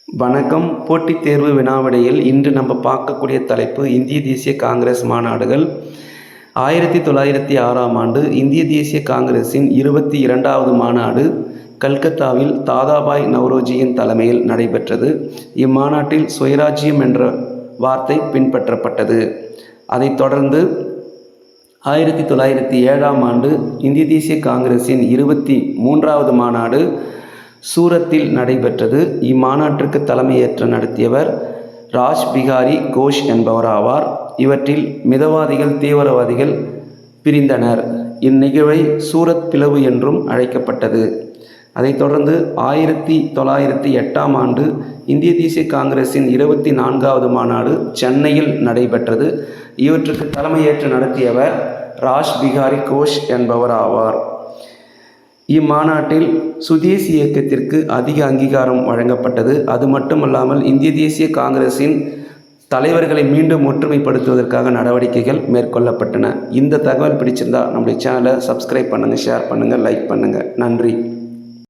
வணக்கம். போட்டித் தேர்வு வினாவிடையில் இன்று நம்ம பார்க்கக்கூடிய தலைப்பு இந்திய தேசிய காங்கிரஸ் மாநாடுகள். 1906ஆம் ஆண்டு இந்திய தேசிய காங்கிரஸின் 22வது மாநாடு கல்கத்தாவில் தாதாபாய் நவ்ரோஜியின் தலைமையில் நடைபெற்றது. இம்மாநாட்டில் சுயராஜ்யம் என்ற வார்த்தை பின்பற்றப்பட்டது. அதைத் தொடர்ந்து 1907ஆம் ஆண்டு இந்திய தேசிய காங்கிரஸின் 23வது மாநாடு சூரத்தில் நடைபெற்றது. இம்மாநாட்டிற்கு தலைமையேற்று நடத்தியவர் ராஜ் பிகாரி கோஷ் என்பவர் ஆவார். இவற்றில் மிதவாதிகள் தீவிரவாதிகள் பிரிந்தனர். இந்நிகழ்வை சூரத் பிளவு என்றும் அழைக்கப்பட்டது. அதைத் தொடர்ந்து 1908ஆம் ஆண்டு இந்திய தேசிய காங்கிரஸின் 24வது மாநாடு சென்னையில் நடைபெற்றது. இவற்றுக்கு தலைமையேற்று நடத்தியவர் ராஜ் பிகாரி கோஷ் என்பவர் ஆவார். இம்மாநாட்டில் சுதேசி இயக்கத்திற்கு அதிக அங்கீகாரம் வழங்கப்பட்டது. அது மட்டுமல்லாமல் இந்திய தேசிய காங்கிரஸின் தலைவர்களை மீண்டும் ஒற்றுமைப்படுத்துவதற்காக நடவடிக்கைகள் மேற்கொள்ளப்பட்டன. இந்த தகவல் பிடிச்சிருந்தா நம்முடைய சேனலை சப்ஸ்கிரைப் பண்ணுங்கள், ஷேர் பண்ணுங்கள், லைக் பண்ணுங்கள். நன்றி.